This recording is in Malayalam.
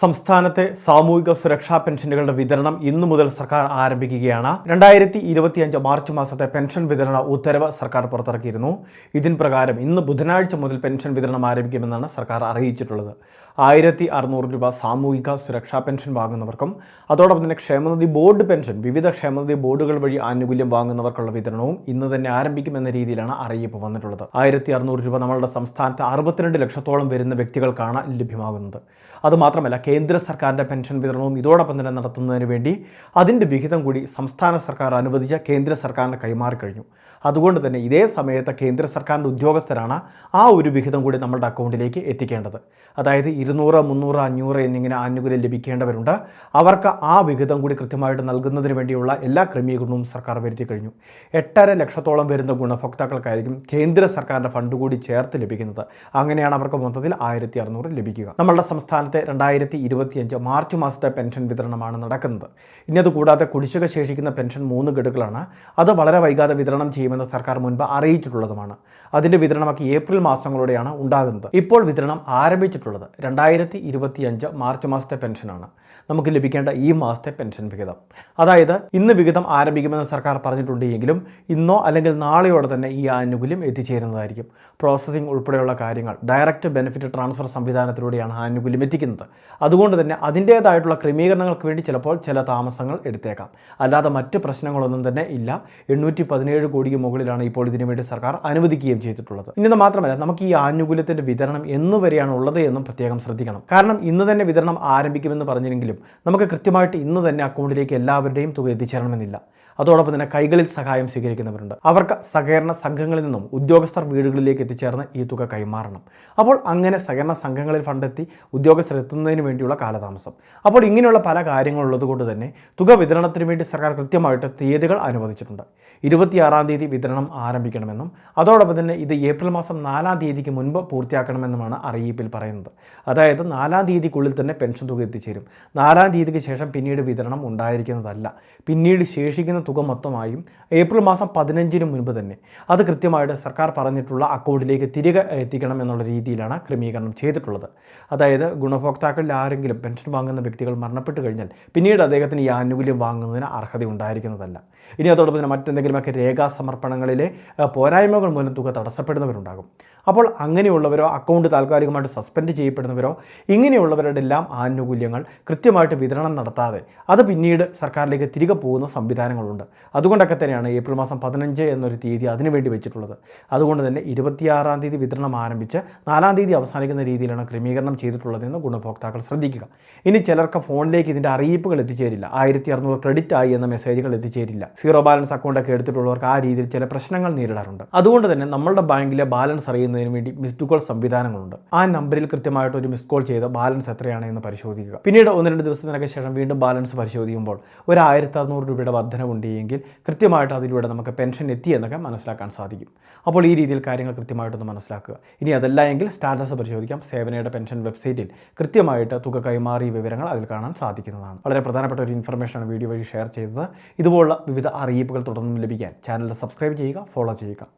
സംസ്ഥാനത്തെ സാമൂഹിക സുരക്ഷാ പെൻഷനുകളുടെ വിതരണം ഇന്നു മുതൽ സർക്കാർ ആരംഭിക്കുകയാണ്. 2025 മാർച്ച് മാസത്തെ പെൻഷൻ വിതരണ ഉത്തരവ് സർക്കാർ പുറത്തിറക്കിയിരുന്നു. ഇതിൻ പ്രകാരം ഇന്ന് ബുധനാഴ്ച മുതൽ പെൻഷൻ വിതരണം ആരംഭിക്കുമെന്നാണ് സർക്കാർ അറിയിച്ചിട്ടുള്ളത്. 1600 രൂപ സാമൂഹിക സുരക്ഷാ പെൻഷൻ വാങ്ങുന്നവർക്കും അതോടൊപ്പം തന്നെ ക്ഷേമനിധി ബോർഡ് പെൻഷൻ വിവിധ ക്ഷേമനിധി ബോർഡുകൾ വഴി ആനുകൂല്യം വാങ്ങുന്നവർക്കുള്ള വിതരണവും ഇന്ന് തന്നെ ആരംഭിക്കുമെന്ന രീതിയിലാണ് അറിയിപ്പ് വന്നിട്ടുള്ളത്. 1600 രൂപ നമ്മളുടെ സംസ്ഥാനത്ത് 62 ലക്ഷത്തോളം വരുന്ന വ്യക്തികൾക്കാണ് ലഭ്യമാകുന്നത്. അതുമാത്രമല്ല, കേന്ദ്ര സർക്കാരിൻ്റെ പെൻഷൻ വിതരണവും ഇതോടൊപ്പം തന്നെ നടത്തുന്നതിന് വേണ്ടി അതിൻ്റെ വിഹിതം കൂടി സംസ്ഥാന സർക്കാർ അനുവദിച്ച കേന്ദ്ര സർക്കാരിന് കൈമാറിക്കഴിഞ്ഞു. അതുകൊണ്ട് തന്നെ ഇതേ സമയത്ത് കേന്ദ്ര സർക്കാരിൻ്റെ ഉദ്യോഗസ്ഥരാണ് ആ ഒരു വിഹിതം കൂടി നമ്മുടെ അക്കൗണ്ടിലേക്ക് എത്തിക്കേണ്ടത്. അതായത് 200, 300, 500 എന്നിങ്ങനെ ആനുകൂല്യം ലഭിക്കേണ്ടവരുണ്ട്. അവർക്ക് ആ വിഹിതം കൂടി കൃത്യമായിട്ട് നൽകുന്നതിന് വേണ്ടിയുള്ള എല്ലാ ക്രമീകരണവും സർക്കാർ വരുത്തി കഴിഞ്ഞു. 8.5 ലക്ഷത്തോളം വരുന്ന ഗുണഭോക്താക്കൾക്കായിരിക്കും കേന്ദ്ര സർക്കാരിൻ്റെ ഫണ്ട് കൂടി ചേർത്ത് ലഭിക്കുന്നത്. അങ്ങനെയാണ് അവർക്ക് മൊത്തത്തിൽ 1600 ലഭിക്കുക. നമ്മളുടെ സംസ്ഥാനത്തെ 2025 മാർച്ച് മാസത്തെ പെൻഷൻ വിതരണമാണ് നടക്കുന്നത്. ഇനി അതുകൂടാതെ കുടിശ്ശിക ശേഷിക്കുന്ന പെൻഷൻ 3 ഗഡുക്കളാണ്. അത് വളരെ വൈകാതെ വിതരണം ചെയ്യുമെന്ന് സർക്കാർ മുൻപ് അറിയിച്ചിട്ടുള്ളതുമാണ്. അതിൻ്റെ വിതരണമൊക്കെ ഏപ്രിൽ മാസങ്ങളോടെയാണ് ഉണ്ടാകുന്നത്. ഇപ്പോൾ വിതരണം ആരംഭിച്ചിട്ടുള്ളത് 2025 മാർച്ച് മാസത്തെ പെൻഷനാണ്. നമുക്ക് ലഭിക്കേണ്ട ഈ മാസത്തെ പെൻഷൻ വിഹിതം, അതായത് ഇന്ന് വിഹിതം ആരംഭിക്കുമെന്ന് സർക്കാർ പറഞ്ഞിട്ടുണ്ടെങ്കിലും ഇന്നോ അല്ലെങ്കിൽ നാളെയോടെ തന്നെ ഈ ആനുകൂല്യം എത്തിച്ചേരുന്നതായിരിക്കും. പ്രോസസ്സിംഗ് ഉൾപ്പെടെയുള്ള കാര്യങ്ങൾ ഡയറക്റ്റ് ബെനിഫിറ്റ് ട്രാൻസ്ഫർ സംവിധാനത്തിലൂടെയാണ് ആനുകൂല്യം എത്തിക്കുന്നത്. അതുകൊണ്ട് തന്നെ അതിൻ്റേതായിട്ടുള്ള ക്രമീകരണങ്ങൾക്ക് വേണ്ടി ചിലപ്പോൾ ചില താമസങ്ങൾ എടുത്തേക്കാം. അല്ലാതെ മറ്റ് പ്രശ്നങ്ങളൊന്നും തന്നെ ഇല്ല. 817 കോടിക്ക് മുകളിലാണ് ഇപ്പോൾ ഇതിനു വേണ്ടി സർക്കാർ അനുവദിക്കുകയും ചെയ്തിട്ടുള്ളത്. ഇന്നത് മാത്രമല്ല, നമുക്ക് ഈ ആനുകൂല്യത്തിൻ്റെ വിതരണം എന്നുവരെയാണ് ഉള്ളത് എന്നും പ്രത്യേകം ശ്രദ്ധിക്കണം. കാരണം ഇന്ന് തന്നെ വിതരണം ആരംഭിക്കുമെന്ന് പറഞ്ഞില്ലെങ്കിലും നമുക്ക് കൃത്യമായിട്ട് ഇന്ന് തന്നെ അക്കൗണ്ടിലേക്ക് എല്ലാവരുടെയും തുക എത്തിച്ചേരണമെന്നില്ല. അതോടൊപ്പം തന്നെ കൈകളിൽ സഹായം സ്വീകരിക്കുന്നവരുണ്ട്. അവർക്ക് സഹകരണ സംഘങ്ങളിൽ നിന്നും ഉദ്യോഗസ്ഥർ വീടുകളിലേക്ക് എത്തിച്ചേർന്ന് ഈ തുക കൈമാറണം. അപ്പോൾ അങ്ങനെ സഹകരണ സംഘങ്ങളിൽ ഫണ്ടെത്തി ഉദ്യോഗസ്ഥർ എത്തുന്നതിന് വേണ്ടിയുള്ള കാലതാമസം. അപ്പോൾ ഇങ്ങനെയുള്ള പല കാര്യങ്ങളുള്ളത് കൊണ്ട് തന്നെ തുക വിതരണത്തിന് വേണ്ടി സർക്കാർ കൃത്യമായിട്ട് തീയതികൾ അനുവദിച്ചിട്ടുണ്ട്. 26-ാം തീയതി വിതരണം ആരംഭിക്കണമെന്നും അതോടൊപ്പം തന്നെ ഇത് ഏപ്രിൽ മാസം 4-ാം തീയതിക്ക് മുൻപ് പൂർത്തിയാക്കണമെന്നുമാണ് അറിയിപ്പിൽ പറയുന്നത്. അതായത് 4-ാം തീയതിക്കുള്ളിൽ തന്നെ പെൻഷൻ തുക എത്തിച്ചേരും. 4-ാം തീയതിക്ക് ശേഷം പിന്നീട് വിതരണം ഉണ്ടായിരിക്കുന്നതല്ല. പിന്നീട് ശേഷിക്കുന്ന തുക മൊത്തമായും ഏപ്രിൽ മാസം 15-ന് മുൻപ് തന്നെ അത് കൃത്യമായിട്ട് സർക്കാർ പറഞ്ഞിട്ടുള്ള അക്കൗണ്ടിലേക്ക് തിരികെ എത്തിക്കണം എന്നുള്ള രീതിയിലാണ് ക്രമീകരണം ചെയ്തിട്ടുള്ളത്. അതായത് ഗുണഭോക്താക്കളിൽ ആരെങ്കിലും പെൻഷൻ വാങ്ങുന്ന വ്യക്തികൾ മരണപ്പെട്ടു കഴിഞ്ഞാൽ പിന്നീട് അദ്ദേഹത്തിന് ഈ ആനുകൂല്യം വാങ്ങുന്നതിന് അർഹത ഉണ്ടായിരിക്കുന്നതല്ല. ഇനി അതോടൊപ്പം തന്നെ മറ്റെന്തെങ്കിലുമൊക്കെ രേഖാസമർപ്പണങ്ങളിലെ പോരായ്മകൾ മൂലം തുക തടസ്സപ്പെടുന്നവരുണ്ടാകും. അപ്പോൾ അങ്ങനെയുള്ളവരോ അക്കൗണ്ട് താൽക്കാലികമായിട്ട് സസ്പെൻഡ് ചെയ്യപ്പെടുന്നവരോ ഇങ്ങനെയുള്ളവരുടെ എല്ലാം ആനുകൂല്യങ്ങൾ കൃത്യമായിട്ട് വിതരണം നടത്താതെ അത് പിന്നീട് സർക്കാരിലേക്ക് തിരികെ പോകുന്ന സംവിധാനങ്ങളുണ്ട്. അതുകൊണ്ടൊക്കെ തന്നെയാണ് ഏപ്രിൽ മാസം 15 എന്നൊരു തീയതി അതിനുവേണ്ടി വെച്ചിട്ടുള്ളത്. അതുകൊണ്ട് തന്നെ 26-ാം തീയതി വിതരണം ആരംഭിച്ച് 4-ാം തീയതി അവസാനിക്കുന്ന രീതിയിലാണ് ക്രമീകരണം ചെയ്തിട്ടുള്ളതെന്ന് ഗുണഭോക്താക്കൾ ശ്രദ്ധിക്കുക. ഇനി ചിലർക്ക് ഫോണിലേക്ക് ഇതിൻ്റെ അറിയിപ്പുകൾ എത്തിച്ചേരില്ല. 1600 ക്രെഡിറ്റ് ആയി എന്ന മെസ്സേജുകൾ എത്തിച്ചേരില്ല. സീറോ ബാലൻസ് അക്കൗണ്ടൊക്കെ എടുത്തിട്ടുള്ളവർക്ക് ആ രീതിയിൽ ചില പ്രശ്നങ്ങൾ നേരിടാറുണ്ട്. അതുകൊണ്ട് തന്നെ നമ്മളുടെ ബാങ്കിലെ ബാലൻസ് അറിയുന്നതിന് വേണ്ടി മിസ്ഡ് കോൾ സംവിധാനങ്ങളുണ്ട്. ആ നമ്പറിൽ കൃത്യമായിട്ട് ഒരു മിസ് കോൾ ചെയ്ത് ബാലൻസ് എത്രയാണ് എന്ന് പരിശോധിക്കുക. പിന്നീട് 1-2 ദിവസത്തിനൊക്കെ ശേഷം വീണ്ടും ബാലൻസ് പരിശോധിക്കുമ്പോൾ ഒരു 1600 രൂപയുടെ വർധനവുണ്ടെങ്കിൽ കൃത്യമായിട്ട് അതിലൂടെ നമുക്ക് പെൻഷൻ എത്തി എന്നൊക്കെ മനസ്സിലാക്കാൻ സാധിക്കും. അപ്പോൾ ഈ രീതിയിൽ കാര്യങ്ങൾ കൃത്യമായിട്ടൊന്ന് മനസ്സിലാക്കുക. ഇനി അതല്ല എങ്കിൽ സ്റ്റാറ്റസ് പരിശോധിക്കാം. സേവനയുടെ പെൻഷൻ വെബ്സൈറ്റിൽ കൃത്യമായിട്ട് തുക കൈമാറിയ വിവരങ്ങൾ അതിൽ കാണാൻ സാധിക്കുന്നതാണ്. വളരെ പ്രധാനപ്പെട്ട ഒരു ഇൻഫർമേഷനാണ് വീഡിയോ വഴി ഷെയർ ചെയ്തത്. ഇതുപോലുള്ള വിവിധ അറിയിപ്പുകൾ തുടർന്നും ലഭിക്കാൻ ചാനൽ സബ്സ്ക്രൈബ് ചെയ്യുക, ഫോളോ ചെയ്യുക.